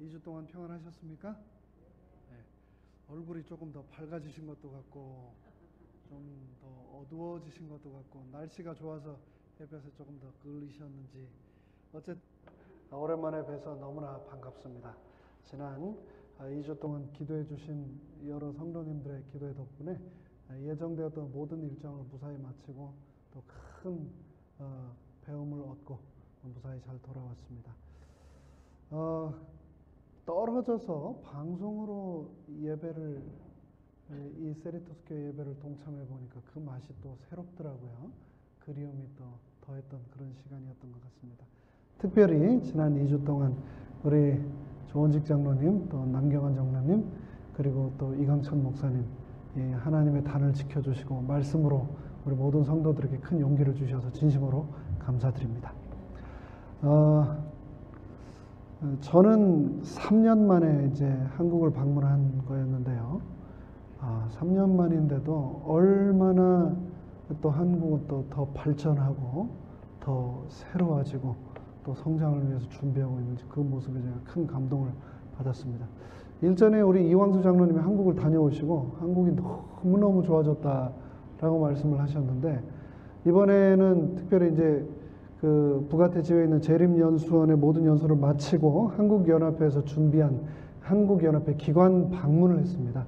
2주 동안 평안하셨습니까? 네. 얼굴이 조금 더 밝아지신 것도 같고 좀 더 어두워지신 것도 같고 날씨가 좋아서 햇볕에 조금 더 끌리셨는지 어쨌든 오랜만에 뵈서 너무나 반갑습니다. 지난 2주 동안 기도해 주신 여러 성도님들의 기도의 덕분에 예정되었던 모든 일정을 무사히 마치고 또 큰 배움을 얻고 무사히 잘 돌아왔습니다. 떨어져서 방송으로 예배를 이 세리토스 교회 예배를 동참해 보니까 그 맛이 또 새롭더라고요. 그리움이 또 더했던 그런 시간이었던 것 같습니다. 특별히 지난 2주 동안 우리 조원직 장로님, 또 남경환 장로님, 그리고 또 이강천 목사님 하나님의 단을 지켜주시고 말씀으로 우리 모든 성도들에게 큰 용기를 주셔서 진심으로 감사드립니다. 저는 3년 만에 이제 한국을 방문한 거였는데요. 3년 만인데도 얼마나 또 한국은 또 더 발전하고 더 새로워지고 또 성장을 위해서 준비하고 있는지 그 모습에 제가 큰 감동을 받았습니다. 일전에 우리 이왕수 장로님이 한국을 다녀오시고 한국이 너무너무 좋아졌다라고 말씀을 하셨는데 이번에는 특별히 이제 그 부가테 지회에 있는 재림연수원의 모든 연수를 마치고 한국연합회에서 준비한 한국연합회 기관 방문을 했습니다.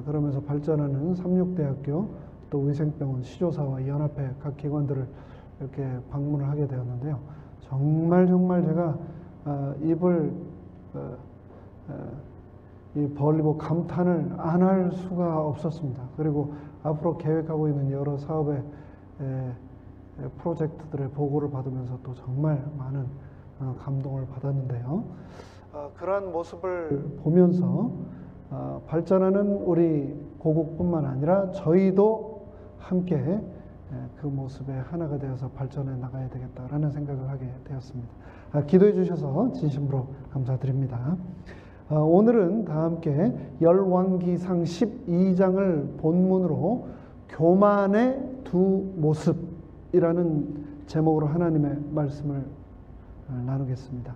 그러면서 발전하는 삼육대학교 또 위생병원 시조사와 연합회 각 기관들을 이렇게 방문을 하게 되었는데요. 정말 제가 입을 벌리고 감탄을 안 할 수가 없었습니다. 그리고 앞으로 계획하고 있는 여러 사업의 프로젝트들의 보고를 받으면서 또 정말 많은 감동을 받았는데요. 그러한 모습을 보면서 발전하는 우리 고국뿐만 아니라 저희도 함께 그 모습에 하나가 되어서 발전해 나가야 되겠다라는 생각을 하게 되었습니다. 기도해 주셔서 진심으로 감사드립니다. 오늘은 다 함께 열왕기상 12장을 본문으로 교만의 두 모습이라는 제목으로 하나님의 말씀을 나누겠습니다.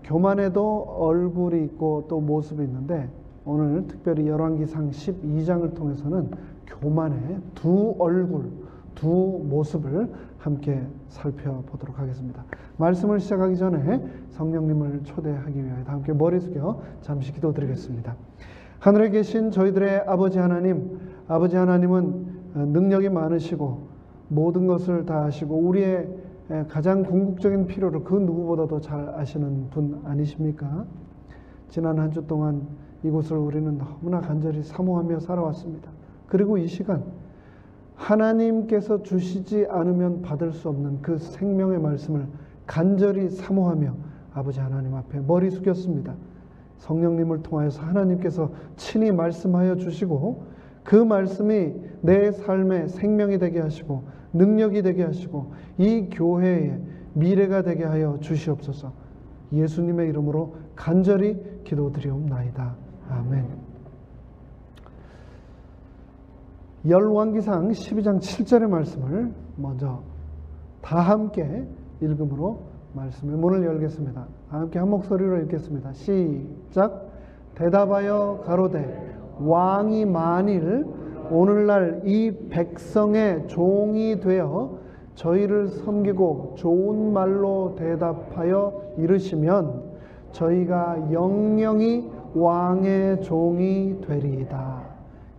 교만에도 얼굴이 있고 또 모습이 있는데 오늘 특별히 열왕기상 12장을 통해서는 교만의 두 얼굴, 두 모습을 함께 살펴보도록 하겠습니다. 말씀을 시작하기 전에 성령님을 초대하기 위하여 함께 머리 숙여 잠시 기도드리겠습니다. 하늘에 계신 저희들의 아버지 하나님, 아버지 하나님은 능력이 많으시고 모든 것을 다 아시고 우리의 가장 궁극적인 필요를 그 누구보다도 잘 아시는 분 아니십니까? 지난 한 주 동안 이곳을 우리는 너무나 간절히 사모하며 살아왔습니다. 그리고 이 시간 하나님께서 주시지 않으면 받을 수 없는 그 생명의 말씀을 간절히 사모하며 아버지 하나님 앞에 머리 숙였습니다. 성령님을 통하여서 하나님께서 친히 말씀하여 주시고 그 말씀이 내 삶의 생명이 되게 하시고 능력이 되게 하시고 이 교회의 미래가 되게 하여 주시옵소서. 예수님의 이름으로 간절히 기도드리옵나이다. 아멘. 열왕기상 12장 7절의 말씀을 먼저 다 함께 읽음으로 말씀의 문을 열겠습니다. 함께 한 목소리로 읽겠습니다. 시작. 대답하여 가로되 왕이 만일 오늘날 이 백성의 종이 되어 저희를 섬기고 좋은 말로 대답하여 이르시면 저희가 영영이 왕의 종이 되리이다.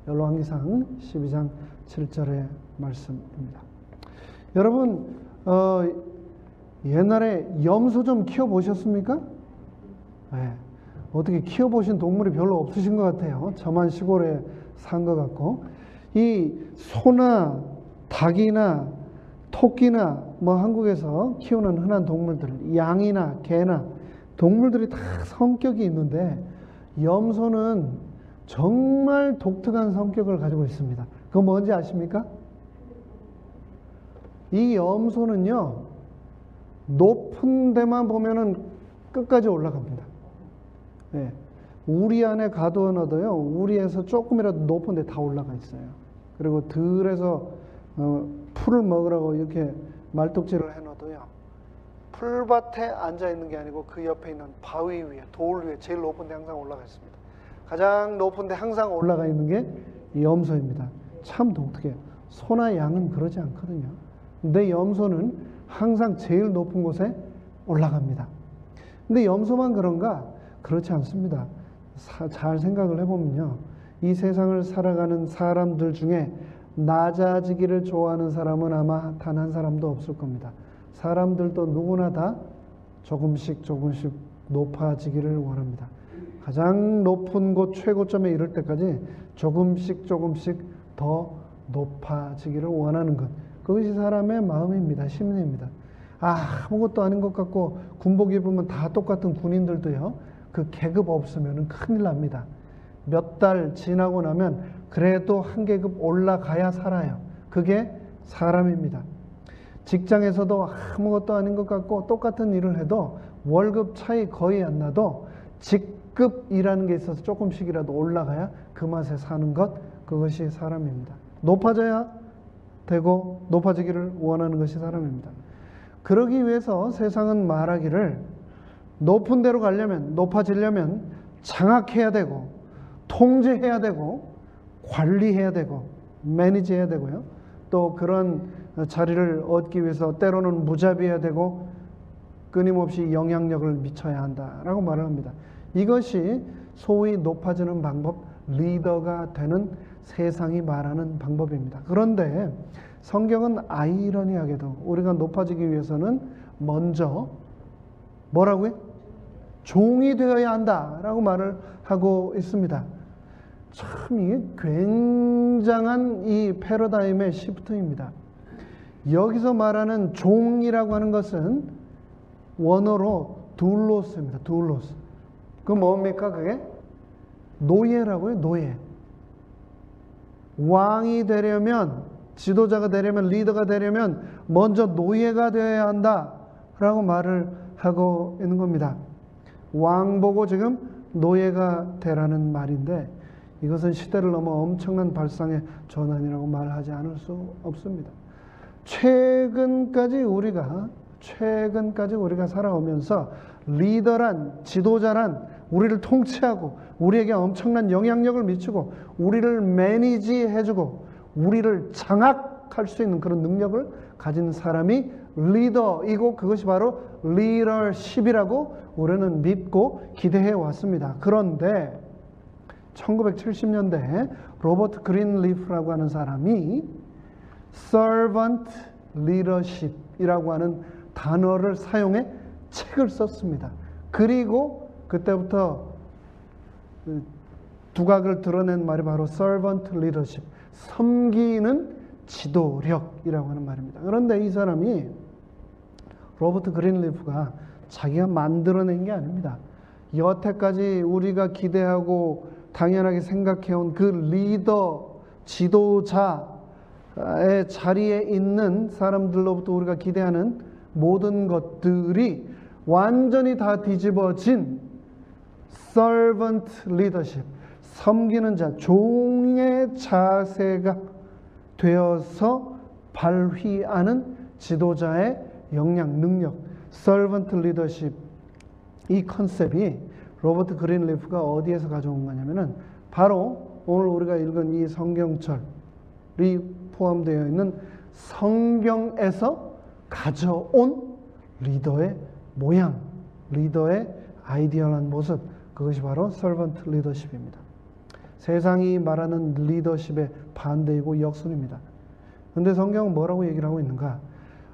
열왕기상 12장 7절의 말씀입니다. 여러분 옛날에 염소 좀 키워보셨습니까? 네. 어떻게 키워보신 동물이 별로 없으신 것 같아요. 저만 시골에 산 것 같고 이 소나 닭이나 토끼나 뭐 한국에서 키우는 흔한 동물들 양이나 개나 동물들이 다 성격이 있는데 염소는 정말 독특한 성격을 가지고 있습니다. 그거 뭔지 아십니까? 이 염소는요 높은 데만 보면은 끝까지 올라갑니다. 네. 우리 안에 가두어놔도요 우리에서 조금이라도 높은 데 다 올라가 있어요. 그리고 들에서 풀을 먹으라고 이렇게 말뚝질을 해놔도요 풀밭에 앉아 있는 게 아니고 그 옆에 있는 바위 위에, 돌 위에, 제일 높은 데 항상 올라가 있습니다. 가장 높은 데 항상 올라가 있는 게 이 염소입니다. 참 독특해요. 소나 양은 그러지 않거든요. 근데 염소는 항상 제일 높은 곳에 올라갑니다. 근데 염소만 그런가? 그렇지 않습니다. 잘 생각을 해보면요. 이 세상을 살아가는 사람들 중에 낮아지기를 좋아하는 사람은 아마 단 한 사람도 없을 겁니다. 사람들도 누구나 다 조금씩 높아지기를 원합니다. 가장 높은 곳 최고점에 이를 때까지 조금씩 더 높아지기를 원하는 것. 그것이 사람의 마음입니다. 심리입니다. 아무것도 아닌 것 같고 군복 입으면 다 똑같은 군인들도요. 그 계급 없으면 큰일 납니다. 몇 달 지나고 나면 그래도 한 계급 올라가야 살아요. 그게 사람입니다. 직장에서도 아무것도 아닌 것 같고 똑같은 일을 해도 월급 차이 거의 안 나도 직급이라는 게 있어서 조금씩이라도 올라가야 그 맛에 사는 것, 그것이 사람입니다. 높아져야 되고 높아지기를 원하는 것이 사람입니다. 그러기 위해서 세상은 말하기를 높은 데로 가려면, 높아지려면 장악해야 되고 통제해야 되고 관리해야 되고 매니지해야 되고요. 또 그런 자리를 얻기 위해서 때로는 무자비해야 되고 끊임없이 영향력을 미쳐야 한다라고 말을 합니다. 이것이 소위 높아지는 방법, 리더가 되는 세상이 말하는 방법입니다. 그런데 성경은 아이러니하게도 우리가 높아지기 위해서는 먼저 뭐라고요? 종이 되어야 한다라고 말을 하고 있습니다. 참 이게 굉장한 이 패러다임의 시프트입니다. 여기서 말하는 종이라고 하는 것은 원어로 둘로스입니다. 둘로스. 그 뭡니까 그게? 노예라고요. 노예. 왕이 되려면, 지도자가 되려면, 리더가 되려면 먼저 노예가 되어야 한다라고 말을 하고 있는 겁니다. 왕 보고 지금 노예가 되라는 말인데 이것은 시대를 넘어 엄청난 발상의 전환이라고 말하지 않을 수 없습니다. 최근까지 우리가 살아오면서 리더란, 지도자란 우리를 통치하고 우리에게 엄청난 영향력을 미치고 우리를 매니지해주고 우리를 장악할 수 있는 그런 능력을 가진 사람이 리더이고 그것이 바로 리더십이라고 우리는 믿고 기대해 왔습니다. 그런데 1970년대에 로버트 그린리프라고 하는 사람이 servant leadership이라고 하는 단어를 사용해 책을 썼습니다. 그리고 그때부터 두각을 드러낸 말이 바로 servant leadership, 섬기는 지도력이라고 하는 말입니다. 그런데 이 사람이 로버트 그린리프가 자기가 만들어낸 게 아닙니다. 여태까지 우리가 기대하고 당연하게 생각해온 그 리더, 지도자의 자리에 있는 사람들로부터 우리가 기대하는 모든 것들이 완전히 다 뒤집어진 servant leadership, 섬기는 자, 종의 자세가 되어서 발휘하는 지도자의 역량, 능력, servant leadership, 이 컨셉이 로버트 그린리프가 어디에서 가져온 거냐면은 바로 오늘 우리가 읽은 이 성경절이 포함되어 있는 성경에서 가져온 리더의 모양, 리더의 아이디얼한 모습, 그것이 바로 servant leadership입니다. 세상이 말하는 리더십의 반대이고 역순입니다. 그런데 성경은 뭐라고 얘기를 하고 있는가?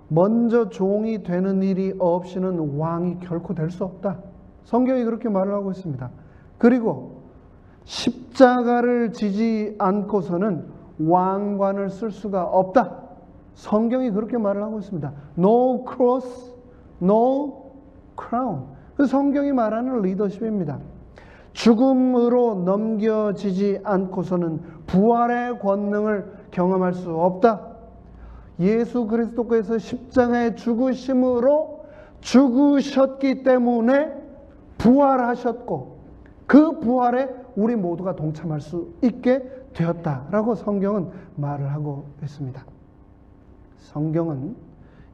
먼저 종이 되는 일이 없이는 왕이 결코 될 수 없다. 성경이 그렇게 말을 하고 있습니다. 그리고 십자가를 지지 않고서는 왕관을 쓸 수가 없다. 성경이 그렇게 말을 하고 있습니다. No cross, no crown. 그 성경이 말하는 리더십입니다. 죽음으로 넘겨지지 않고서는 부활의 권능을 경험할 수 없다. 예수 그리스도께서 십자가의 죽으심으로 죽으셨기 때문에 부활하셨고 그 부활에 우리 모두가 동참할 수 있게 되었다라고 성경은 말을 하고 있습니다. 성경은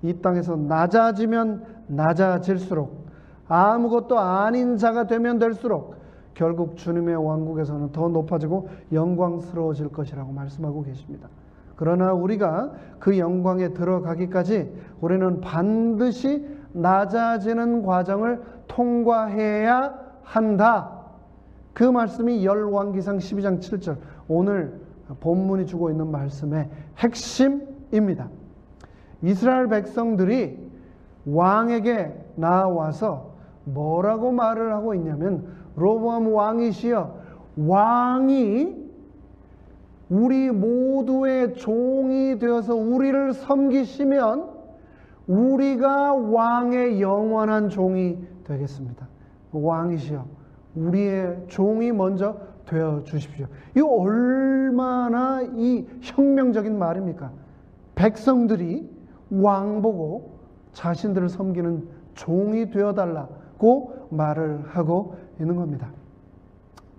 이 땅에서 낮아지면 낮아질수록, 아무것도 아닌 자가 되면 될수록 결국 주님의 왕국에서는 더 높아지고 영광스러워질 것이라고 말씀하고 계십니다. 그러나 우리가 그 영광에 들어가기까지 우리는 반드시 낮아지는 과정을 통과해야 한다. 그 말씀이 열왕기상 12장 7절, 오늘 본문이 주고 있는 말씀의 핵심입니다. 이스라엘 백성들이 왕에게 나와서 뭐라고 말을 하고 있냐면, 로보암 왕이시여, 왕이 우리 모두의 종이 되어서 우리를 섬기시면 우리가 왕의 영원한 종이 되겠습니다. 왕이시여, 우리의 종이 먼저 되어 주십시오. 이 얼마나 이 혁명적인 말입니까? 백성들이 왕 보고 자신들을 섬기는 종이 되어달라고 말을 하고 있는 겁니다.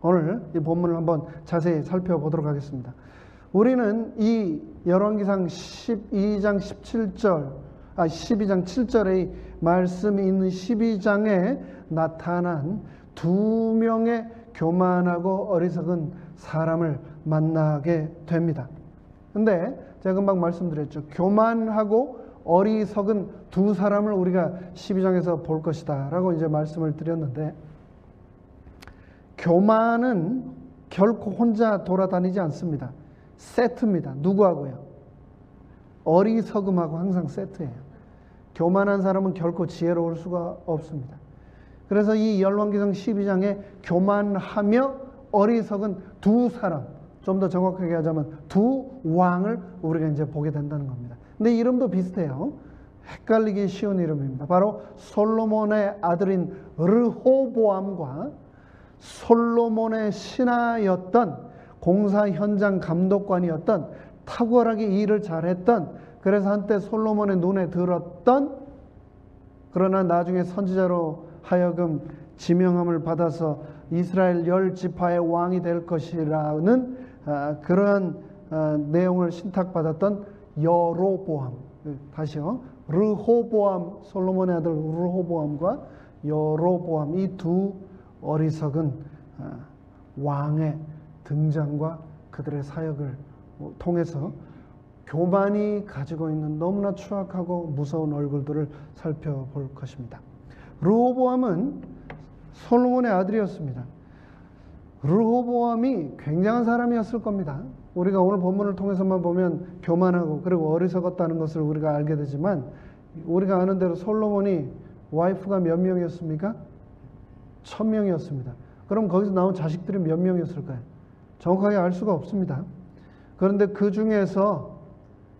오늘 이 본문을 한번 자세히 살펴보도록 하겠습니다. 우리는 이 열왕기상 12장 7절의 말씀이 있는 12장에 나타난 두 명의 교만하고 어리석은 사람을 만나게 됩니다. 근데 제가 금방 말씀드렸죠. 교만하고 어리석은 두 사람을 우리가 12장에서 볼 것이다 라고 이제 말씀을 드렸는데, 교만은 결코 혼자 돌아다니지 않습니다. 세트입니다. 누구하고요? 어리석음하고 항상 세트예요. 교만한 사람은 결코 지혜로울 수가 없습니다. 그래서 이 열왕기상 12장에 교만하며 어리석은 두 사람, 좀 더 정확하게 하자면 두 왕을 우리가 이제 보게 된다는 겁니다. 근데 이름도 비슷해요. 헷갈리기 쉬운 이름입니다. 바로 솔로몬의 아들인 르호보암과 솔로몬의 신하였던, 공사 현장 감독관이었던, 탁월하게 일을 잘했던, 그래서 한때 솔로몬의 눈에 들었던, 그러나 나중에 선지자로 하여금 지명함을 받아서 이스라엘 10지파의 왕이 될 것이라는 그런 내용을 신탁받았던 여로보암, 다시요, 르호보암, 솔로몬의 아들 르호보암과 여로보암, 이 두 어리석은 왕의 등장과 그들의 사역을 통해서 교만이 가지고 있는 너무나 추악하고 무서운 얼굴들을 살펴볼 것입니다. 르호보암은 솔로몬의 아들이었습니다. 르호보암이 굉장한 사람이었을 겁니다. 우리가 오늘 본문을 통해서만 보면 교만하고 그리고 어리석었다는 것을 우리가 알게 되지만, 우리가 아는 대로 솔로몬이 와이프가 몇 명이었습니까? 1000명이었습니다. 그럼 거기서 나온 자식들이 몇 명이었을까요? 정확하게 알 수가 없습니다. 그런데 그 중에서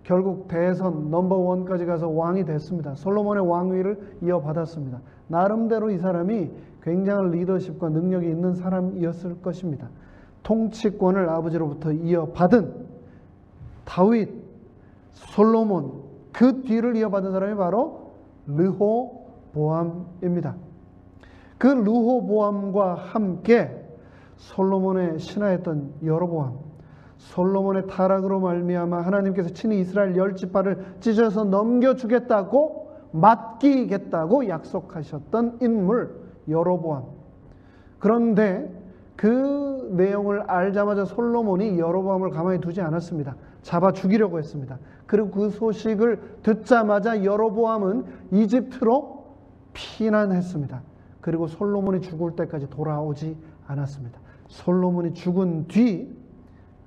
결국 대선 넘버1까지 가서 왕이 됐습니다. 솔로몬의 왕위를 이어받았습니다. 나름대로 이 사람이 굉장한 리더십과 능력이 있는 사람이었을 것입니다. 통치권을 아버지로부터 이어받은 다윗, 솔로몬, 그 뒤를 이어받은 사람이 바로 르호보암입니다. 그 르호보암과 함께 솔로몬의 신하였던 여로보암, 솔로몬의 타락으로 말미암아 하나님께서 친히 이스라엘 10지파를 찢어서 넘겨주겠다고, 맡기겠다고 약속하셨던 인물 여로보암. 그런데 그 내용을 알자마자 솔로몬이 여로보암을 가만히 두지 않았습니다. 잡아 죽이려고 했습니다. 그리고 그 소식을 듣자마자 여로보암은 이집트로 피난했습니다. 그리고 솔로몬이 죽을 때까지 돌아오지 않았습니다. 솔로몬이 죽은 뒤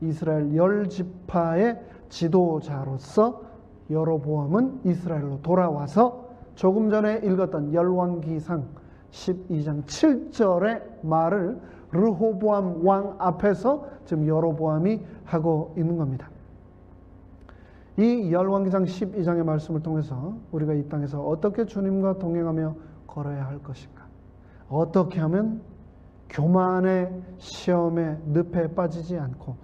이스라엘 10지파의 지도자로서 여로보암은 이스라엘로 돌아와서 조금 전에 읽었던 열왕기상 12장 7절의 말을 르호보암 왕 앞에서 지금 여로보암이 하고 있는 겁니다. 이 열왕기상 12장의 말씀을 통해서 우리가 이 땅에서 어떻게 주님과 동행하며 걸어야 할 것인가, 어떻게 하면 교만의 시험에 늪에 빠지지 않고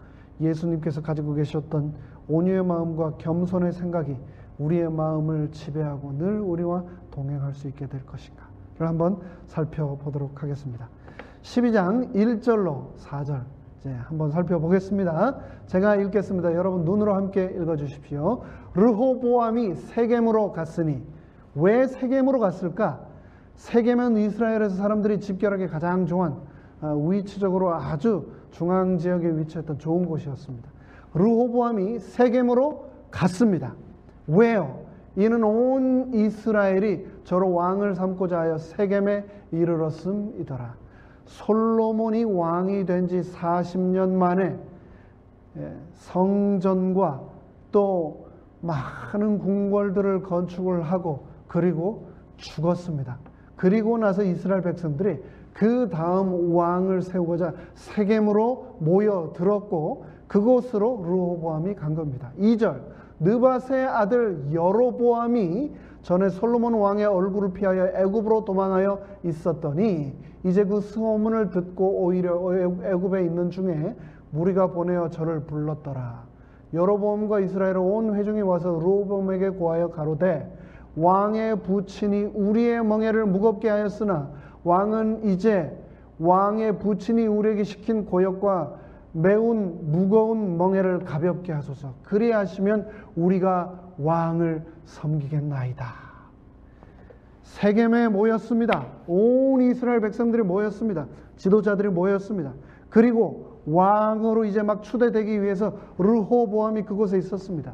예수님께서 가지고 계셨던 온유의 마음과 겸손의 생각이 우리의 마음을 지배하고 늘 우리와 동행할 수 있게 될 것인가를 한번 살펴보도록 하겠습니다. 12장 1절로 4절, 이제 한번 살펴보겠습니다. 제가 읽겠습니다. 여러분 눈으로 함께 읽어주십시오. 르호보암이 세겜으로 갔으니. 왜 세겜으로 갔을까? 세겜은 이스라엘에서 사람들이 집결하기 가장 좋은, 위치적으로 아주 중앙 지역에 위치했던 좋은 곳이었습니다. 르호보암이 세겜으로 갔습니다. 왜요? 이는 온 이스라엘이 저로 왕을 삼고자 하여 세겜에 이르렀음이더라. 솔로몬이 왕이 된 지 40년 만에 성전과 또 많은 궁궐들을 건축을 하고 그리고 죽었습니다. 그리고 나서 이스라엘 백성들이 그 다음 왕을 세우고자 세겜으로 모여들었고 그곳으로 르호보암이 간 겁니다. 2절 느밧의 아들 여로보암이 전에 솔로몬 왕의 얼굴을 피하여 애굽으로 도망하여 있었더니 이제 그 소문을 듣고 오히려 애굽에 있는 중에 무리가 보내어 저를 불렀더라. 여로보암과 이스라엘 온 회중이 와서 르호보암에게 고하여 가로되 왕의 부친이 우리의 멍에를 무겁게 하였으나 왕은 이제 왕의 부친이 우리에게 시킨 고역과 매운 무거운 멍에를 가볍게 하소서. 그리하시면 우리가 왕을 섬기겠나이다. 세겜에 모였습니다. 온 이스라엘 백성들이 모였습니다. 지도자들이 모였습니다. 그리고 왕으로 이제 막 추대되기 위해서 르호보암이 그곳에 있었습니다.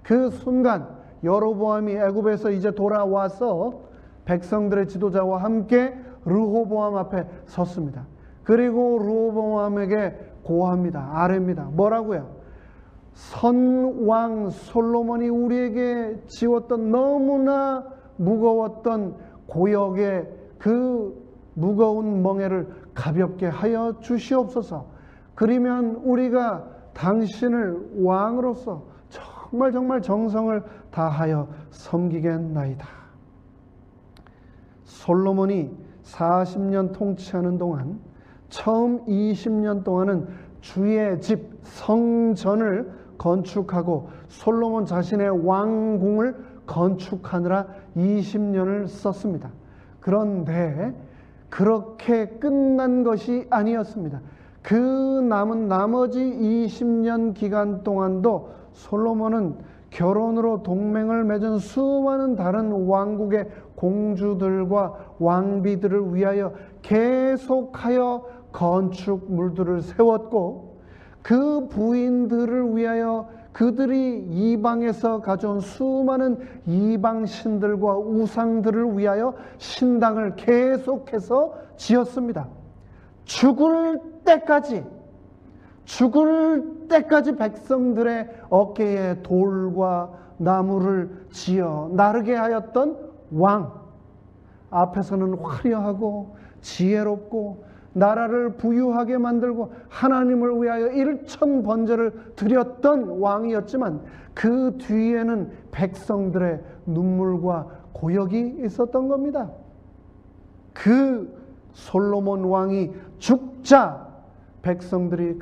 그 순간 여로보암이 애굽에서 이제 돌아와서 백성들의 지도자와 함께 르호보암 앞에 섰습니다. 그리고 르호보암에게 고합니다. 아뢰입니다. 뭐라고요? 선왕 솔로몬이 우리에게 지웠던 너무나 무거웠던 고역의 그 무거운 멍에를 가볍게 하여 주시옵소서. 그러면 우리가 당신을 왕으로서 정말 정성을 다하여 섬기겠나이다. 솔로몬이 40년 통치하는 동안 처음 20년 동안은 주의 집 성전을 건축하고 솔로몬 자신의 왕궁을 건축하느라 20년을 썼습니다. 그런데 그렇게 끝난 것이 아니었습니다. 그 남은 나머지 20년 기간 동안도 솔로몬은 결혼으로 동맹을 맺은 수많은 다른 왕국의 공주들과 왕비들을 위하여 계속하여 건축물들을 세웠고 그 부인들을 위하여 그들이 이방에서 가져온 수많은 이방신들과 우상들을 위하여 신당을 계속해서 지었습니다. 죽을 때까지 백성들의 어깨에 돌과 나무를 지어 나르게 하였던 왕, 앞에서는 화려하고 지혜롭고 나라를 부유하게 만들고 하나님을 위하여 일천번제를 드렸던 왕이었지만 그 뒤에는 백성들의 눈물과 고역이 있었던 겁니다. 그 솔로몬 왕이 죽자 백성들이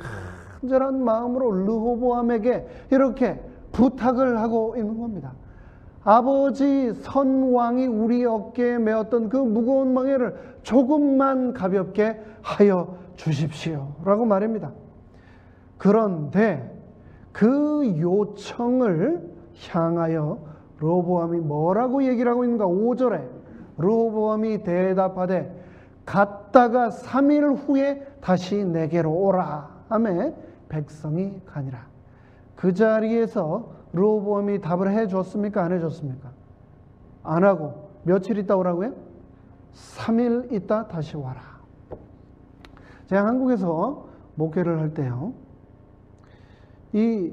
간절한 마음으로 르호보암에게 이렇게 부탁을 하고 있는 겁니다. 아버지 선왕이 우리 어깨에 메었던 그 무거운 멍에를 조금만 가볍게 하여 주십시오 라고 말합니다. 그런데 그 요청을 향하여 르호보암이 뭐라고 얘기를 하고 있는가? 5절에 르호보암이 대답하되 갔다가 3일 후에 다시 내게로 오라 하매 백성이 가니라. 그 자리에서 르호보암이 답을 해줬습니까? 안 해줬습니까? 안 하고 며칠 있다 오라고요? 3일 있다 다시 와라. 제가 한국에서 목회를 할 때요, 이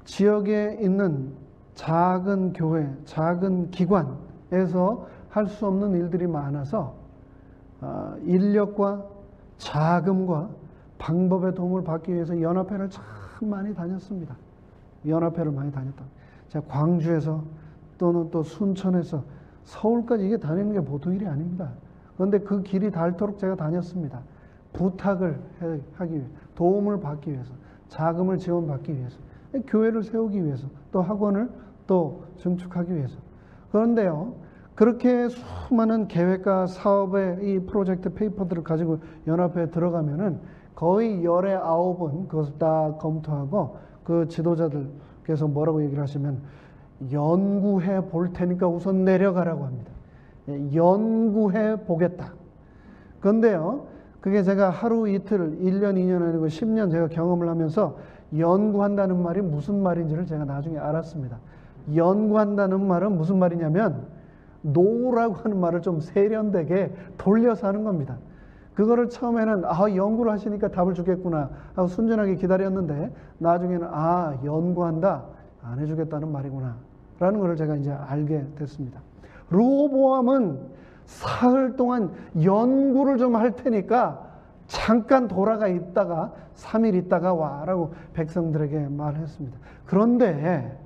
지역에 있는 작은 교회, 작은 기관에서 할 수 없는 일들이 많아서 인력과 자금과 방법의 도움을 받기 위해서 연합회를 참 많이 다녔습니다. 연합회를 많이 다녔다. 제가 광주에서 또는 또 순천에서 서울까지 이게 다니는 게 보통 일이 아닙니다. 그런데 그 길이 닳도록 제가 다녔습니다. 부탁을 하기 위해, 도움을 받기 위해서, 자금을 지원받기 위해서, 교회를 세우기 위해서, 또 학원을 또 증축하기 위해서. 그런데요, 그렇게 수많은 계획과 사업의 이 프로젝트 페이퍼들을 가지고 연합회에 들어가면은 거의 열의 9은 그것을 딱 검토하고 그 지도자들께서 뭐라고 얘기를 하시면 연구해 볼 테니까 우선 내려가라고 합니다. 연구해 보겠다. 그런데요, 그게 제가 하루 이틀, 1년, 2년 아니고 10년 제가 경험을 하면서 연구한다는 말이 무슨 말인지를 제가 나중에 알았습니다. 연구한다는 말은 무슨 말이냐면 노라고 하는 말을 좀 세련되게 돌려서 하는 겁니다. 그거를 처음에는 연구를 하시니까 답을 주겠구나 하고 순전하게 기다렸는데 나중에는 연구한다, 안 해주겠다는 말이구나 라는 것을 제가 이제 알게 됐습니다. 르호보암은 사흘 동안 연구를 좀 할 테니까 잠깐 돌아가 있다가 3일 있다가 와라고 백성들에게 말했습니다. 그런데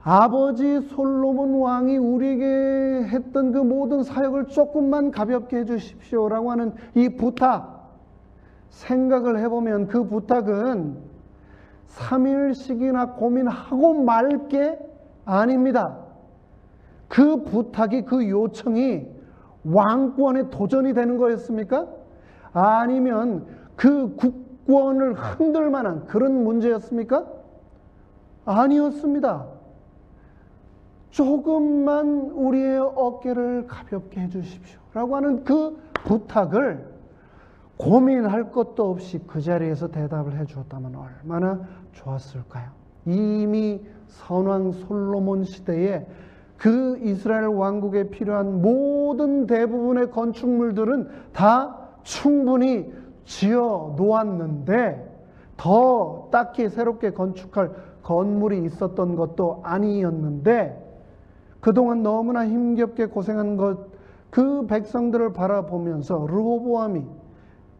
아버지 솔로몬 왕이 우리에게 했던 그 모든 사역을 조금만 가볍게 해주십시오라고 하는 이 부탁, 생각을 해보면 그 부탁은 3일씩이나 고민하고 말 게 아닙니다. 그 부탁이, 그 요청이 왕권의 도전이 되는 거였습니까? 아니면 그 국권을 흔들 만한 그런 문제였습니까? 아니었습니다. 조금만 우리의 어깨를 가볍게 해주십시오 라고 하는 그 부탁을 고민할 것도 없이 그 자리에서 대답을 해주었다면 얼마나 좋았을까요? 이미 선왕 솔로몬 시대에 그 이스라엘 왕국에 필요한 모든 대부분의 건축물들은 다 충분히 지어 놓았는데 더 딱히 새롭게 건축할 건물이 있었던 것도 아니었는데 그동안 너무나 힘겹게 고생한 그 백성들을 바라보면서 르호보암이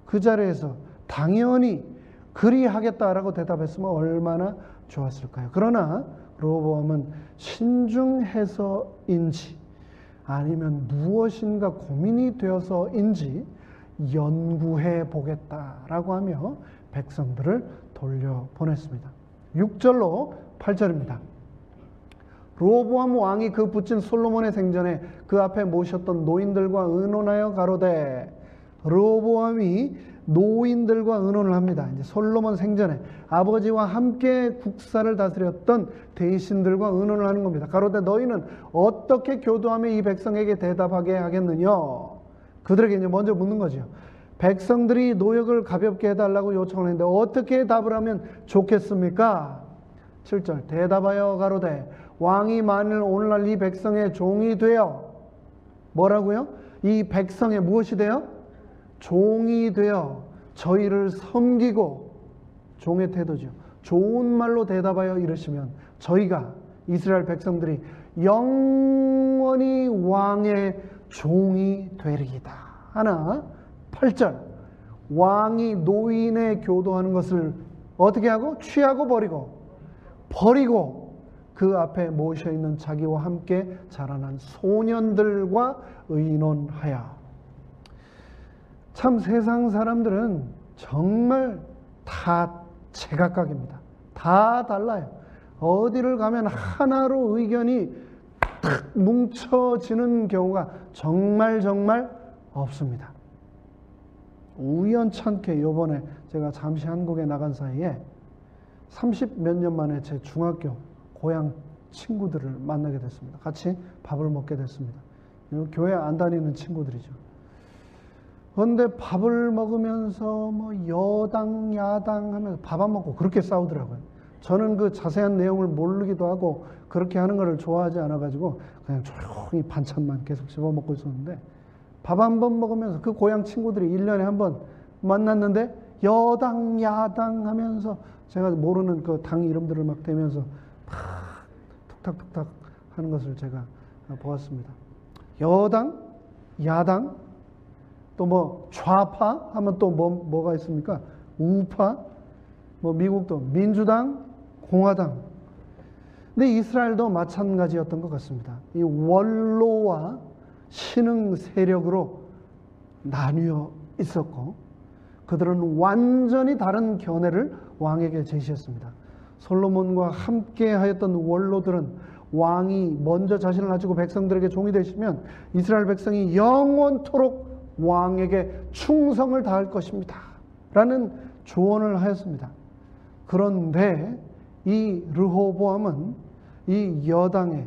그 자리에서 당연히 그리하겠다라고 대답했으면 얼마나 좋았을까요? 그러나 르호보암은 신중해서인지 아니면 무엇인가 고민이 되어서인지 연구해 보겠다라고 하며 백성들을 돌려보냈습니다. 6절로 8절입니다. 르호보암 왕이 그 붓진 솔로몬의 생전에 그 앞에 모셨던 노인들과 의논하여 가로되, 르호보암이 노인들과 의논을 합니다. 이제 솔로몬 생전에 아버지와 함께 국사를 다스렸던 대신들과 의논을 하는 겁니다. 가로되 너희는 어떻게 교도하며 이 백성에게 대답하게 하겠느냐? 그들에게 이제 먼저 묻는 거죠. 백성들이 노역을 가볍게 해달라고 요청을 했는데 어떻게 답을 하면 좋겠습니까? 7절 대답하여 가로되 왕이 만일 오늘날 이 백성의 종이 되어, 뭐라고요? 이 백성의 무엇이 되어? 종이 되어 저희를 섬기고, 종의 태도죠. 좋은 말로 대답하여 이르시면 저희가, 이스라엘 백성들이 영원히 왕의 종이 되리이다. 하나, 8절 왕이 노인에 교도하는 것을 어떻게 하고? 취하고 버리고 그 앞에 모셔있는 자기와 함께 자라난 소년들과 의논하여. 참 세상 사람들은 정말 다 제각각입니다. 다 달라요. 어디를 가면 하나로 의견이 탁 뭉쳐지는 경우가 정말 없습니다. 우연찮게 요번에 제가 잠시 한국에 나간 사이에 30몇 년 만에 제 중학교 고향 친구들을 만나게 됐습니다. 같이 밥을 먹게 됐습니다. 교회 안 다니는 친구들이죠. 그런데 밥을 먹으면서 뭐 여당 야당 하면서 밥 안 먹고 그렇게 싸우더라고요. 저는 그 자세한 내용을 모르기도 하고 그렇게 하는 것을 좋아하지 않아가지고 그냥 조용히 반찬만 계속 집어먹고 있었는데, 밥 한 번 먹으면서 그 고향 친구들이 1년에 한 번 만났는데 여당 야당 하면서 제가 모르는 그 당 이름들을 막 대면서 툭탁툭탁 하는 것을 제가 보았습니다. 여당, 야당, 또 뭐 좌파 하면 또 뭐가 있습니까? 우파, 뭐 미국도 민주당, 공화당. 근데 이스라엘도 마찬가지였던 것 같습니다. 이 원로와 신흥 세력으로 나뉘어 있었고 그들은 완전히 다른 견해를 왕에게 제시했습니다. 솔로몬과 함께 하였던 원로들은 왕이 먼저 자신을 가지고 백성들에게 종이 되시면 이스라엘 백성이 영원토록 왕에게 충성을 다할 것입니다 라는 조언을 하였습니다. 그런데 이 르호보암은 이 여당의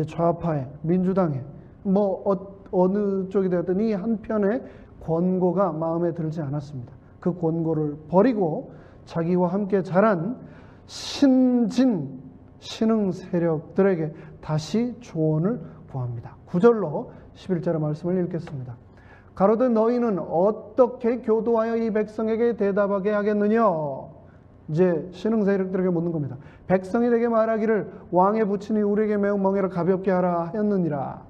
좌파의 민주당의 어느 쪽이 되었든 이 한편의 권고가 마음에 들지 않았습니다. 그 권고를 버리고 자기와 함께 자란 신흥 세력들에게 다시 조언을 구합니다. 9절로 11절의 말씀을 읽겠습니다. 가로되 너희는 어떻게 교도하여 이 백성에게 대답하게 하겠느냐? 이제 신흥 세력들에게 묻는 겁니다. 백성이 내게 말하기를 왕의 부친이 우리에게 매우 멍에를 가볍게 하라 하였느니라.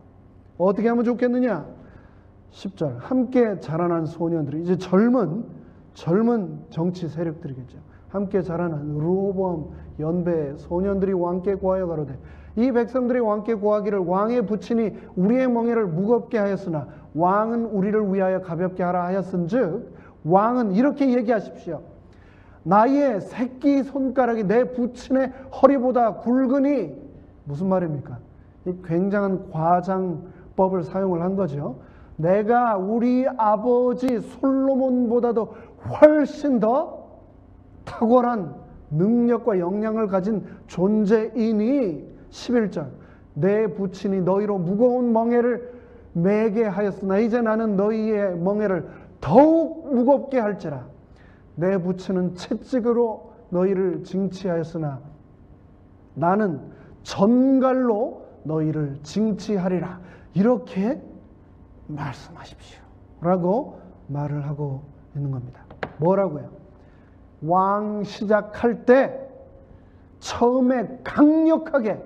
어떻게 하면 좋겠느냐? 10절 함께 자라난 소년들이, 이제 젊은 정치 세력들이겠죠. 함께 자라난 르호보암 연배 소년들이 왕께 고하여 가로되 이 백성들이 왕께 고하기를 왕의 부친이 우리의 멍에를 무겁게 하였으나 왕은 우리를 위하여 가볍게 하라 하였은즉, 왕은 이렇게 얘기하십시오. 나의 새끼 손가락이 내 부친의 허리보다 굵으니, 무슨 말입니까? 이 굉장한 과장법을 사용을 한 거죠. 내가 우리 아버지 솔로몬보다도 훨씬 더 탁월한 능력과 역량을 가진 존재이니, 11절 내 부친이 너희로 무거운 멍에를 매게 하였으나 이제 나는 너희의 멍에를 더욱 무겁게 할지라. 내 부친은 채찍으로 너희를 징치하였으나 나는 전갈로 너희를 징치하리라. 이렇게 말씀하십시오 라고 말을 하고 있는 겁니다. 뭐라고요? 왕 시작할 때 처음에 강력하게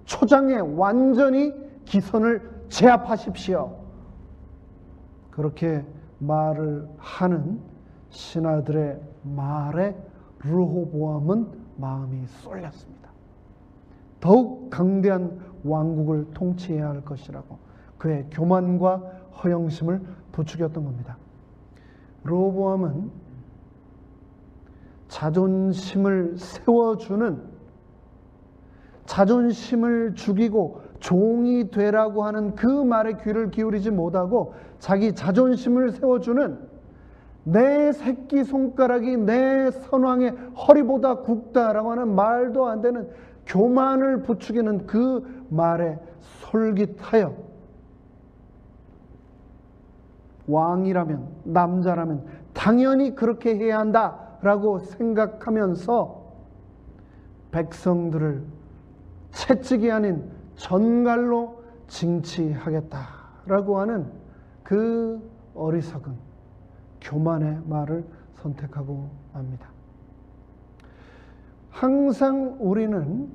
초장에 완전히 기선을 제압하십시오. 그렇게 말을 하는 신하들의 말에 르호보암은 마음이 쏠렸습니다. 더욱 강대한 왕국을 통치해야 할 것이라고 그의 교만과 허영심을 부추겼던 겁니다. 르호보암은 자존심을 세워주는, 자존심을 죽이고 종이 되라고 하는 그 말에 귀를 기울이지 못하고 자기 자존심을 세워주는 내 새끼손가락이 내 선왕의 허리보다 굵다라고 하는 말도 안 되는 교만을 부추기는 그 말에 솔깃하여 왕이라면, 남자라면 당연히 그렇게 해야 한다라고 생각하면서 백성들을 채찍이 아닌 전갈로 징치하겠다라고 하는 그 어리석은 교만의 말을 선택하고 맙니다. 항상 우리는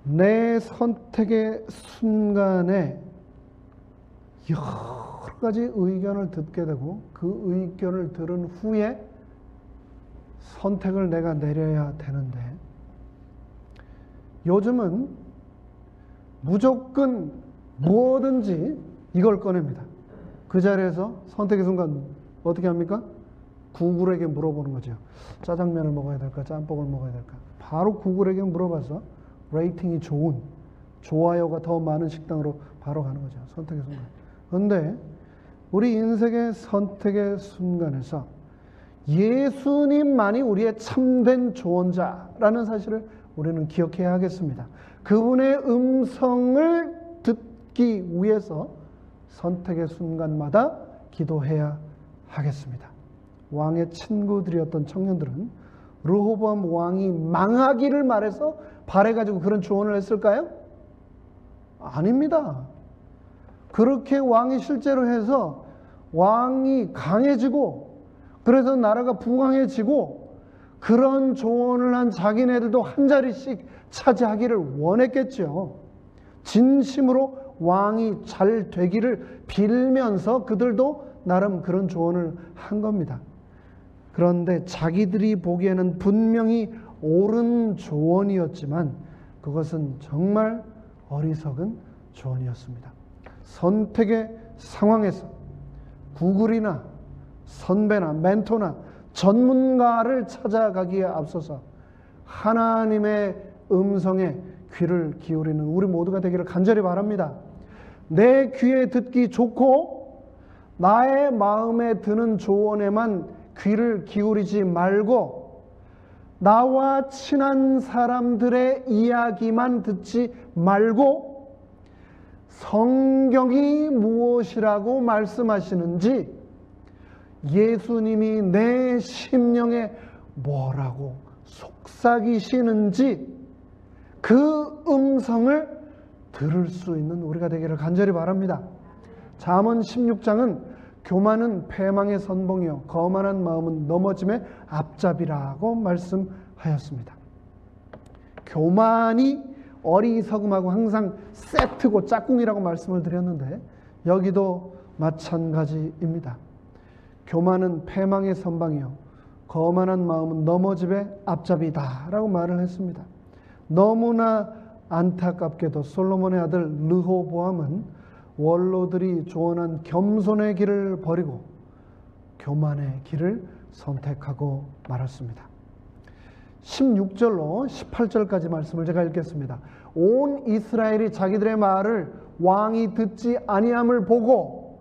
내 선택의 순간에 여러 가지 의견을 듣게 되고 그 의견을 들은 후에 선택을 내가 내려야 되는데, 요즘은 무조건 뭐든지 이걸 꺼냅니다. 그 자리에서 선택의 순간 어떻게 합니까? 구글에게 물어보는 거죠. 짜장면을 먹어야 될까? 짬뽕을 먹어야 될까? 바로 구글에게 물어봐서 레이팅이 좋은, 좋아요가 더 많은 식당으로 바로 가는 거죠. 선택의 순간. 그런데 우리 인생의 선택의 순간에서 예수님만이 우리의 참된 조언자라는 사실을 우리는 기억해야 하겠습니다. 그분의 음성을 듣기 위해서 선택의 순간마다 기도해야 하겠습니다. 왕의 친구들이었던 청년들은 르호보암 왕이 망하기를 말해서 바래가지고 그런 조언을 했을까요? 아닙니다. 그렇게 왕이 실제로 해서 왕이 강해지고 그래서 나라가 부강해지고 그런 조언을 한 자기네들도 한 자리씩 차지하기를 원했겠죠. 진심으로 왕이 잘 되기를 빌면서 그들도 나름 그런 조언을 한 겁니다. 그런데 자기들이 보기에는 분명히 옳은 조언이었지만 그것은 정말 어리석은 조언이었습니다. 선택의 상황에서 구글이나 선배나 멘토나 전문가를 찾아가기에 앞서서 하나님의 음성에 귀를 기울이는 우리 모두가 되기를 간절히 바랍니다. 내 귀에 듣기 좋고 나의 마음에 드는 조언에만 귀를 기울이지 말고 나와 친한 사람들의 이야기만 듣지 말고 성경이 무엇이라고 말씀하시는지, 예수님이 내 심령에 뭐라고 속삭이시는지 그 음성을 들을 수 있는 우리가 되기를 간절히 바랍니다. 잠언 16장은 교만은 패망의 선봉이요 거만한 마음은 넘어짐의 앞잡이라고 말씀하였습니다. 교만이 어리석음하고 항상 세트고 짝꿍이라고 말씀을 드렸는데 여기도 마찬가지입니다. 교만은 패망의 선방이요 거만한 마음은 넘어짐의 앞잡이다 라고 말을 했습니다. 너무나 안타깝게도 솔로몬의 아들 르호보암은 원로들이 조언한 겸손의 길을 버리고 교만의 길을 선택하고 말았습니다. 16절로 18절까지 말씀을 제가 읽겠습니다. 온 이스라엘이 자기들의 말을 왕이 듣지 아니함을 보고,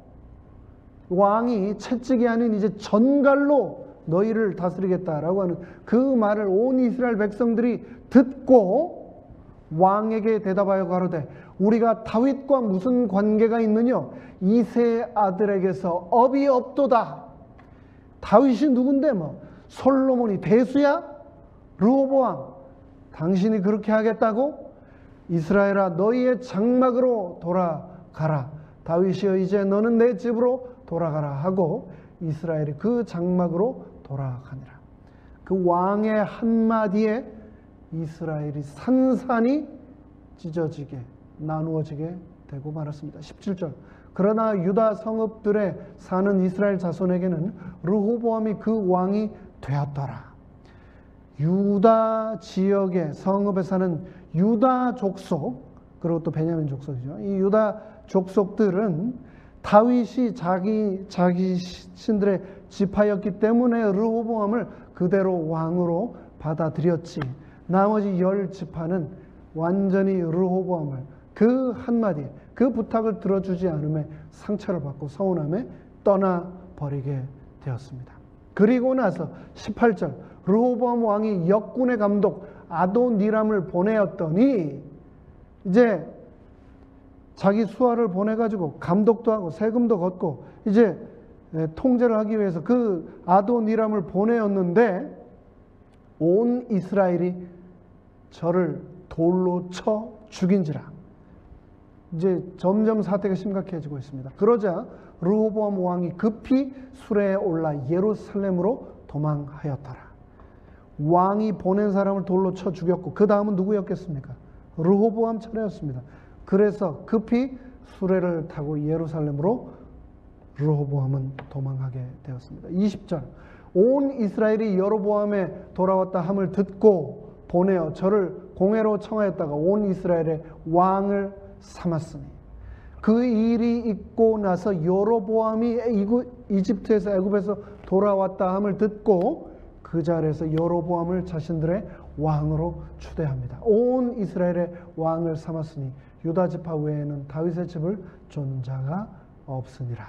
왕이 채찍이 아닌 이제 전갈로 너희를 다스리겠다라고 하는 그 말을 온 이스라엘 백성들이 듣고 왕에게 대답하여 가로되 우리가 다윗과 무슨 관계가 있느냐? 이새의 아들에게서 업이 없도다. 다윗이 누군데 뭐 솔로몬이 대수야? 르호보암 당신이 그렇게 하겠다고? 이스라엘아 너희의 장막으로 돌아가라. 다윗이여 이제 너는 내 집으로 돌아가라 하고 이스라엘이 그 장막으로 돌아가니라. 그 왕의 한마디에 이스라엘이 산산이 찢어지게 나누어지게 되고 말았습니다. 17절 그러나 유다 성읍들에 사는 이스라엘 자손에게는 르호보암이 그 왕이 되었더라. 유다 지역의 성읍에 사는 유다 족속, 그리고 또 베냐민 족속이죠. 이 유다 족속들은 다윗이 자기 신들의 지파였기 때문에 르호보암을 그대로 왕으로 받아들였지, 나머지 10지파는 완전히 르호보암을 그 한마디, 그 부탁을 들어주지 않음에 상처를 받고 서운함에 떠나버리게 되었습니다. 그리고 나서 18절 르호보암 왕이 역군의 감독 아도니람을 보내었더니 이제 자기 수하를 보내가지고 감독도 하고 세금도 걷고 이제 통제를 하기 위해서 그 아도니람을 보내었는데 온 이스라엘이 저를 돌로 쳐 죽인지라. 이제 점점 사태가 심각해지고 있습니다. 그러자 르호보암 왕이 급히 수레에 올라 예루살렘으로 도망하였더라. 왕이 보낸 사람을 돌로 쳐 죽였고 그 다음은 누구였겠습니까? 르호보암 차례였습니다. 그래서 급히 수레를 타고 예루살렘으로 르호보암은 도망하게 되었습니다. 20절 온 이스라엘이 여로보암에 돌아왔다 함을 듣고 보내어 저를 공회로 청하였다가 온 이스라엘의 왕을 삼았으니 그 일이 있고 나서 여로보암이 이집트에서 애굽에서 돌아왔다 함을 듣고 그 자리에서 여로보암을 자신들의 왕으로 추대합니다. 온 이스라엘의 왕을 삼았으니 유다 지파 외에는 다윗의 집을 존 자가 없으니라.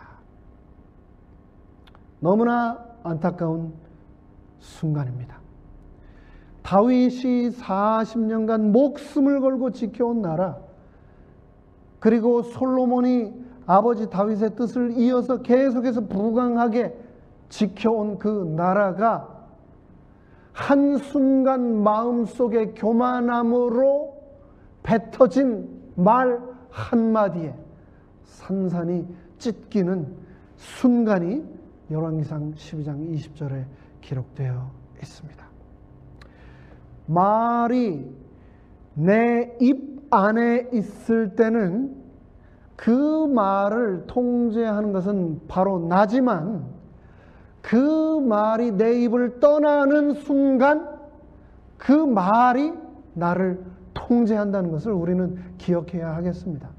너무나 안타까운 순간입니다. 다윗이 40년간 목숨을 걸고 지켜온 나라, 그리고 솔로몬이 아버지 다윗의 뜻을 이어서 계속해서 부강하게 지켜온 그 나라가 한순간 마음속에 교만함으로 뱉어진 말 한마디에 산산이 찢기는 순간이 열왕기상 12장 20절에 기록되어 있습니다. 말이 내 입 안에 있을 때는 그 말을 통제하는 것은 바로 나지만 그 말이 내 입을 떠나는 순간 그 말이 나를 통제한다는 것을 우리는 기억해야 하겠습니다.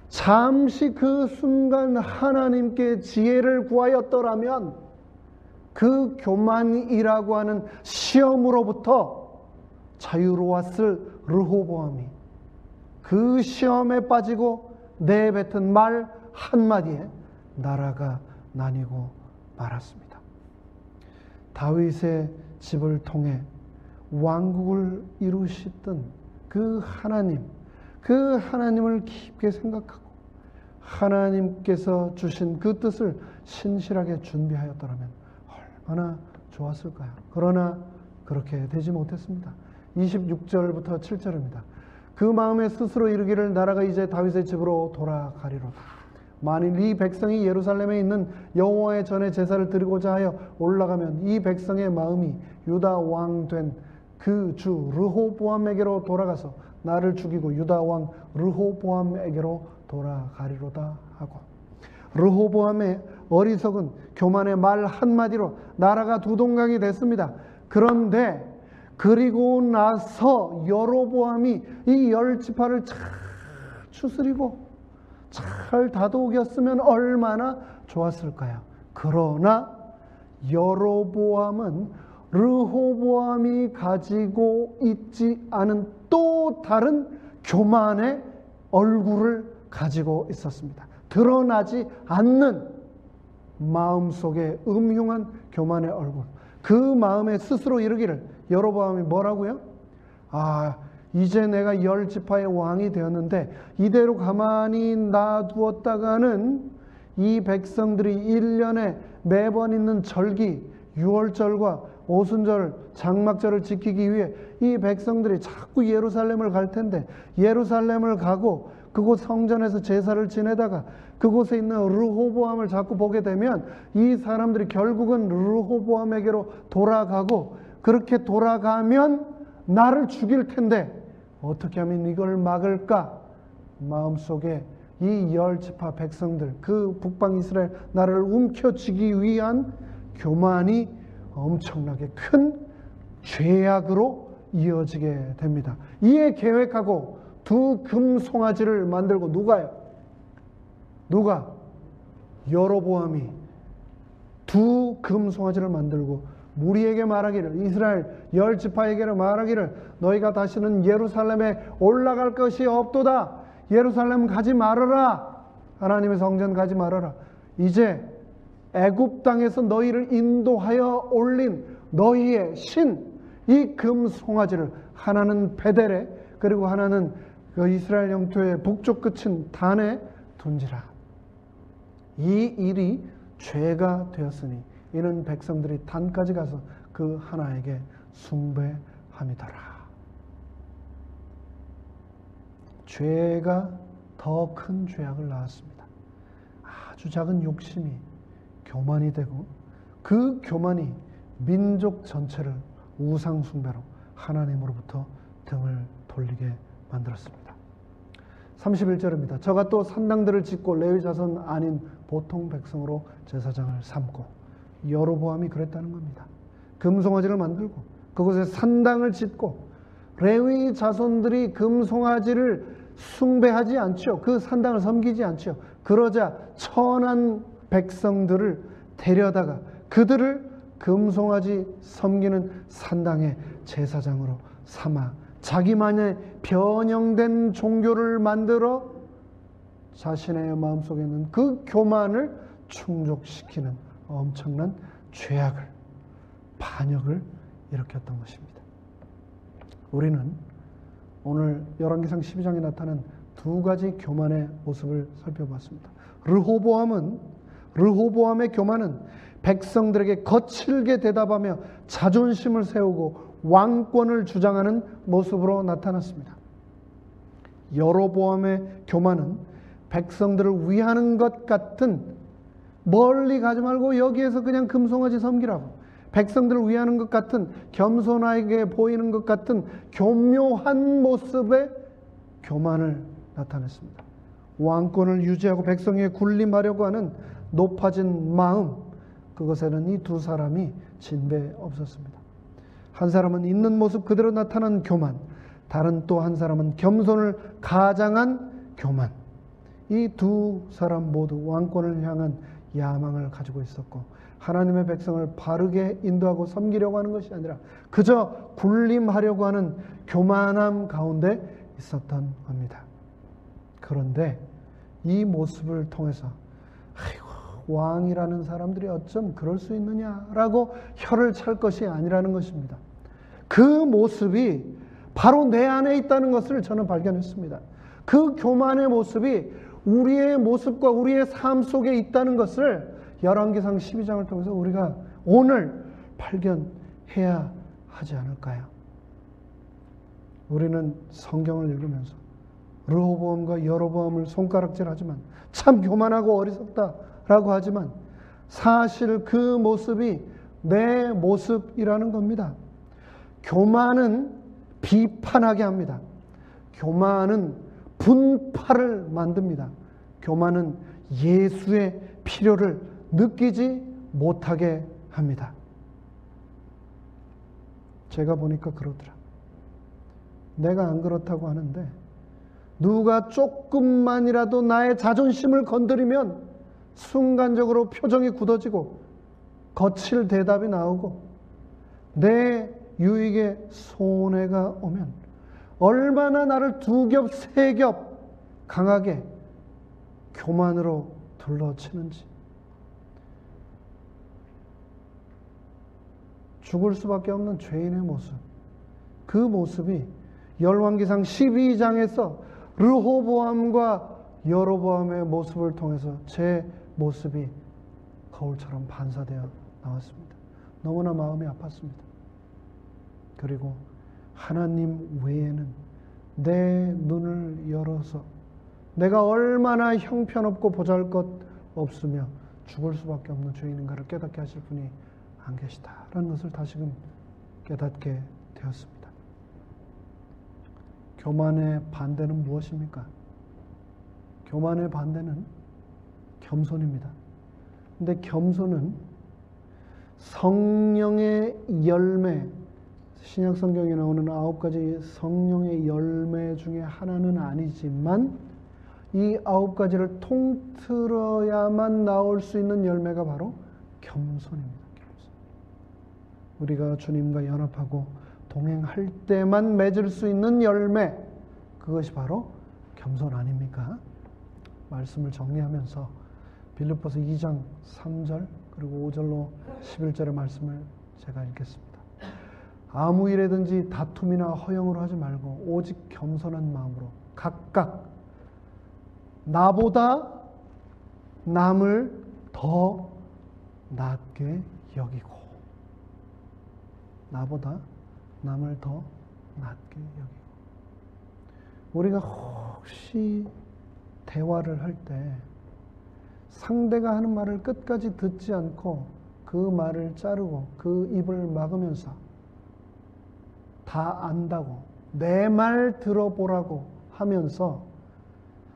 잠시 그 순간 하나님께 지혜를 구하였더라면 그 교만이라고 하는 시험으로부터 자유로웠을 르호보암이 그 시험에 빠지고 내뱉은 말 한마디에 나라가 나뉘고 말았습니다. 다윗의 집을 통해 왕국을 이루시던 그 하나님을 깊게 생각하고 하나님께서 주신 그 뜻을 신실하게 준비하였더라면 얼마나 좋았을까요? 그러나 그렇게 되지 못했습니다. 26절부터 7절입니다. 그 마음에 스스로 이르기를 나라가 이제 다윗의 집으로 돌아가리로다. 만일 이 백성이 예루살렘에 있는 여호와의 전에 제사를 드리고자 하여 올라가면 이 백성의 마음이 유다 왕 된 그 주 르호보암에게로 돌아가서 나를 죽이고 유다 왕 르호보암에게로 돌아가리로다 하고, 르호보암의 어리석은 교만의 말 한마디로 나라가 두동강이 됐습니다. 그런데 그리고 나서 여로보암이 이 10지파를 잘 추스리고 잘 다독였으면 얼마나 좋았을까요? 그러나 여로보암은 르호보암이 가지고 있지 않은 또 다른 교만의 얼굴을 가지고 있었습니다. 드러나지 않는 마음속에 음흉한 교만의 얼굴. 그 마음에 스스로 이르기를, 여로보암이 뭐라고요? 이제 내가 10지파의 왕이 되었는데 이대로 가만히 놔두었다가는 이 백성들이 1년에 매번 있는 절기, 유월절과 오순절, 장막절을 지키기 위해 이 백성들이 자꾸 예루살렘을 갈 텐데, 예루살렘을 가고 그곳 성전에서 제사를 지내다가 그곳에 있는 르호보암을 자꾸 보게 되면 이 사람들이 결국은 르호보암에게로 돌아가고, 그렇게 돌아가면 나를 죽일 텐데 어떻게 하면 이걸 막을까? 마음속에 이 10지파 백성들, 그 북방 이스라엘 나라를 움켜쥐기 위한 교만이 엄청나게 큰 죄악으로 이어지게 됩니다. 이에 계획하고 두 금송아지를 만들고, 누가? 여로보암이 두 금송아지를 만들고 무리에게 말하기를, 이스라엘 10지파에게 말하기를, 너희가 다시는 예루살렘에 올라갈 것이 없도다. 예루살렘 가지 말아라. 하나님의 성전 가지 말아라. 이제 애굽 땅에서 너희를 인도하여 올린 너희의 신, 이 금송아지를, 하나는 베델에, 그리고 하나는 그 이스라엘 영토의 북쪽 끝인 단에 둔지라. 이 일이 죄가 되었으니 이는 백성들이 단까지 가서 그 하나에게 숭배함이더라. 죄가 더 큰 죄악을 낳았습니다. 아주 작은 욕심이 교만이 되고, 그 교만이 민족 전체를 우상 숭배로 하나님으로부터 등을 돌리게 만들었습니다. 31절입니다. 저가 또 산당들을 짓고 레위 자손 아닌 보통 백성으로 제사장을 삼고, 여로보암이 그랬다는 겁니다. 금송아지를 만들고 그곳에 산당을 짓고, 레위 자손들이 금송아지를 숭배하지 않죠. 그 산당을 섬기지 않죠. 그러자 천한 백성들을 데려다가 그들을 금송아지 섬기는 산당의 제사장으로 삼아 자기만의 변형된 종교를 만들어 자신의 마음속에 있는 그 교만을 충족시키는 엄청난 죄악을, 반역을 일으켰던 것입니다. 우리는 오늘 열왕기상 12장에 나타난 두 가지 교만의 모습을 살펴봤습니다. 르호보암의 교만은 백성들에게 거칠게 대답하며 자존심을 세우고 왕권을 주장하는 모습으로 나타났습니다. 여로보암의 교만은 백성들을 위하는 것 같은, 멀리 가지 말고 여기에서 그냥 금송아지 섬기라고, 백성들을 위하는 것 같은, 겸손하게 보이는 것 같은 교묘한 모습의 교만을 나타냈습니다. 왕권을 유지하고 백성에게 군림하려고 하는 높아진 마음, 그것에는 이 두 사람이 진배 없었습니다. 한 사람은 있는 모습 그대로 나타난 교만, 다른 또 한 사람은 겸손을 가장한 교만. 이 두 사람 모두 왕권을 향한 야망을 가지고 있었고, 하나님의 백성을 바르게 인도하고 섬기려고 하는 것이 아니라 그저 군림하려고 하는 교만함 가운데 있었던 겁니다. 그런데 이 모습을 통해서 왕이라는 사람들이 어쩜 그럴 수 있느냐라고 혀를 찰 것이 아니라는 것입니다. 그 모습이 바로 내 안에 있다는 것을 저는 발견했습니다. 그 교만의 모습이 우리의 모습과 우리의 삶 속에 있다는 것을 열왕기상 12장을 통해서 우리가 오늘 발견해야 하지 않을까요? 우리는 성경을 읽으면서 르호보암과 여로보암을 손가락질하지만 참 교만하고 어리석다라고 하지만 사실 그 모습이 내 모습이라는 겁니다. 교만은 비판하게 합니다. 교만은 분파를 만듭니다. 교만은 예수의 필요를 느끼지 못하게 합니다. 제가 보니까 그러더라. 내가 안 그렇다고 하는데 누가 조금만이라도 나의 자존심을 건드리면 순간적으로 표정이 굳어지고 거칠 대답이 나오고 내 유익에 손해가 오면 얼마나 나를 두 겹, 세 겹 강하게 교만으로 둘러치는지. 죽을 수밖에 없는 죄인의 모습. 그 모습이 열왕기상 12장에서 르호보암과 여로보암의 모습을 통해서 제 모습이 거울처럼 반사되어 나왔습니다. 너무나 마음이 아팠습니다. 그리고 하나님 외에는 내 눈을 열어서 내가 얼마나 형편없고 보잘것없으며 죽을 수밖에 없는 죄인인가를 깨닫게 하실 분이 안 계시다라는 것을 다시금 깨닫게 되었습니다. 교만의 반대는 무엇입니까? 교만의 반대는 겸손입니다. 근데 겸손은 성령의 열매, 신약 성경에 나오는 9가지 성령의 열매 중에 하나는 아니지만 이 9가지를 통틀어야만 나올 수 있는 열매가 바로 겸손입니다. 겸손. 우리가 주님과 연합하고 동행할 때만 맺을 수 있는 열매, 그것이 바로 겸손 아닙니까? 말씀을 정리하면서 빌립보서 2장 3절 그리고 5절로 11절의 말씀을 제가 읽겠습니다. 아무 일에든지 다툼이나 허영으로 하지 말고 오직 겸손한 마음으로 각각 나보다 남을 더 낮게 여기고, 나보다 남을 더 낮게 여기고. 우리가 혹시 대화를 할 때 상대가 하는 말을 끝까지 듣지 않고 그 말을 자르고 그 입을 막으면서 다 안다고 내 말 들어보라고 하면서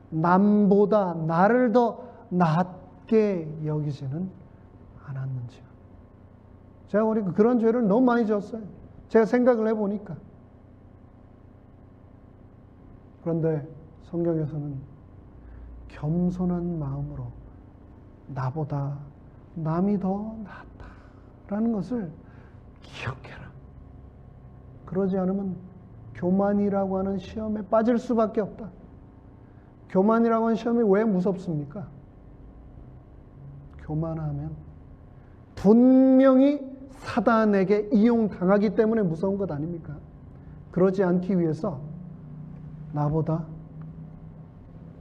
남보다 나를 더 낮게 여기지는 않았는지요. 제가 보니까 그런 죄를 너무 많이 지었어요. 제가 생각을 해보니까. 그런데 성경에서는 겸손한 마음으로 나보다 남이 더 낫다라는 것을 기억해라. 그러지 않으면 교만이라고 하는 시험에 빠질 수밖에 없다. 교만이라고 하는 시험이 왜 무섭습니까? 교만하면 분명히 사단에게 이용당하기 때문에 무서운 것 아닙니까? 그러지 않기 위해서 나보다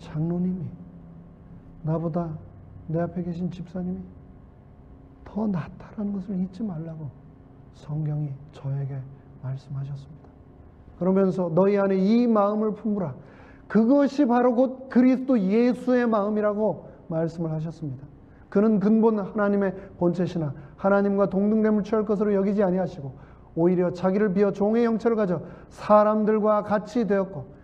장로님이, 나보다 내 앞에 계신 집사님이 더 낫다라는 것을 잊지 말라고 성경이 저에게 말씀하셨습니다. 그러면서 너희 안에 이 마음을 품으라. 그것이 바로 곧 그리스도 예수의 마음이라고 말씀을 하셨습니다. 그는 근본 하나님의 본체시나 하나님과 동등됨을 취할 것으로 여기지 아니하시고 오히려 자기를 비어 종의 형체를 가져 사람들과 같이 되었고,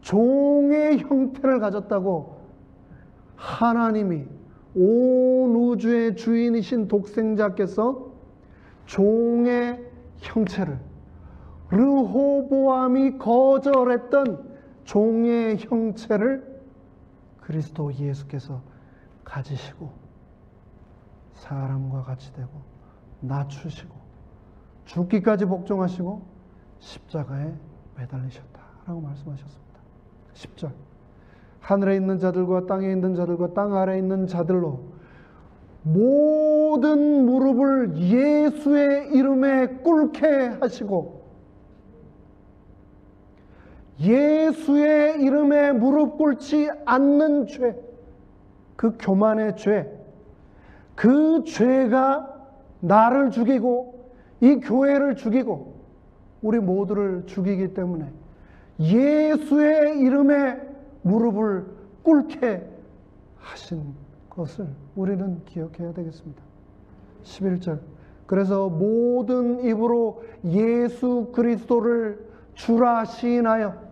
종의 형태를 가졌다고 하나님이 온 우주의 주인이신 독생자께서 종의 형체를, 르호보암이 거절했던 종의 형체를 그리스도 예수께서 가지시고 사람과 같이 되고 낮추시고 죽기까지 복종하시고 십자가에 매달리셨다라고 말씀하셨습니다. 10절 하늘에 있는 자들과 땅에 있는 자들과 땅 아래에 있는 자들로 모든 무릎을 예수의 이름에 꿇게 하시고 예수의 이름에 무릎 꿇지 않는 죄, 그 교만의 죄, 그 죄가 나를 죽이고 이 교회를 죽이고 우리 모두를 죽이기 때문에 예수의 이름에 무릎을 꿇게 하신 것을 우리는 기억해야 되겠습니다. 11절. 그래서 모든 입으로 예수 그리스도를 주라 시인하여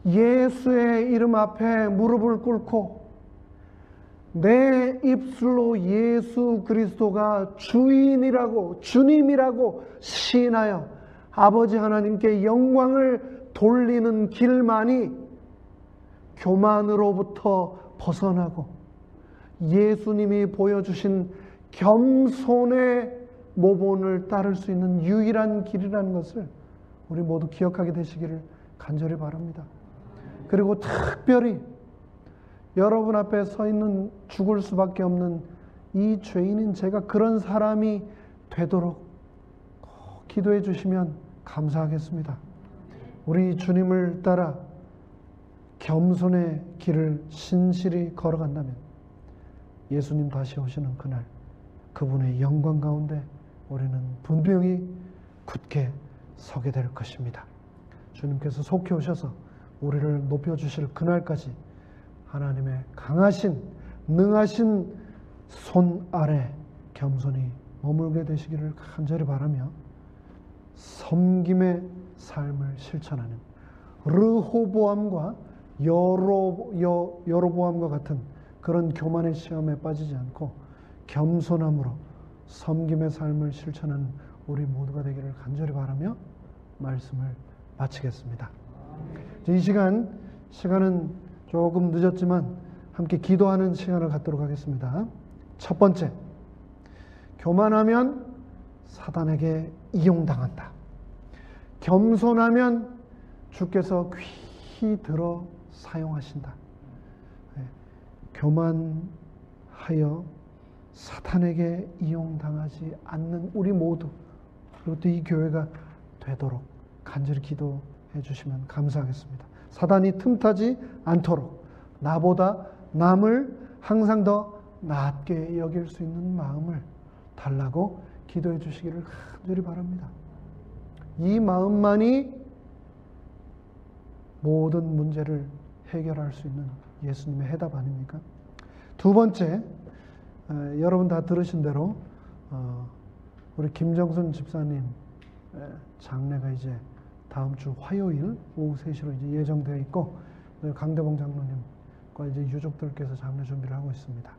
예수의 이름 앞에 무릎을 꿇고 내 입술로 예수 그리스도가 주인이라고 주님이라고 시인하여 아버지 하나님께 영광을 돌리는 길만이 교만으로부터 벗어나고 예수님이 보여주신 겸손의 모본을 따를 수 있는 유일한 길이라는 것을 우리 모두 기억하게 되시기를 간절히 바랍니다. 그리고 특별히 여러분 앞에 서 있는 죽을 수밖에 없는 이 죄인인 제가 그런 사람이 되도록 꼭 기도해 주시면 감사하겠습니다. 우리 주님을 따라 겸손의 길을 신실히 걸어간다면 예수님 다시 오시는 그날 그분의 영광 가운데 우리는 분명히 굳게 서게 될 것입니다. 주님께서 속히 오셔서 우리를 높여주실 그날까지 하나님의 강하신 능하신 손 아래 겸손히 머물게 되시기를 간절히 바라며 섬김의 삶을 실천하는 르호보암과 여로보암과 같은 그런 교만의 시험에 빠지지 않고 겸손함으로 섬김의 삶을 실천하는 우리 모두가 되기를 간절히 바라며 말씀을 마치겠습니다. 이 시간은 조금 늦었지만 함께 기도하는 시간을 갖도록 하겠습니다. 첫 번째, 교만하면 사단에게 이용당한다. 겸손하면 주께서 귀히 들어 사용하신다. 교만하여 사탄에게 이용당하지 않는 우리 모두, 그리고 또 이 교회가 되도록 간절히 기도해 주시면 감사하겠습니다. 사단이 틈타지 않도록 나보다 남을 항상 더 낮게 여길 수 있는 마음을 달라고 기도해 주시기를 간절히 바랍니다. 이 마음만이 모든 문제를 해결할 수 있는 예수님의 해답 아닙니까? 두 번째, 여러분 다 들으신 대로 우리 김정순 집사님 장례가 이제 다음 주 화요일 오후 3시로 이제 예정되어 있고 강대봉 장로님과 이제 유족들께서 장례 준비를 하고 있습니다.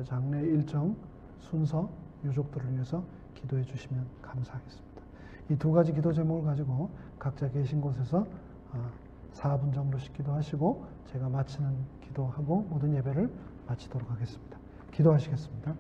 장례 일정, 순서, 유족들을 위해서 기도해 주시면 감사하겠습니다. 이 두 가지 기도 제목을 가지고 각자 계신 곳에서 4분 정도씩 기도하시고 제가 마치는 기도하고 모든 예배를 마치도록 하겠습니다. 기도하시겠습니다.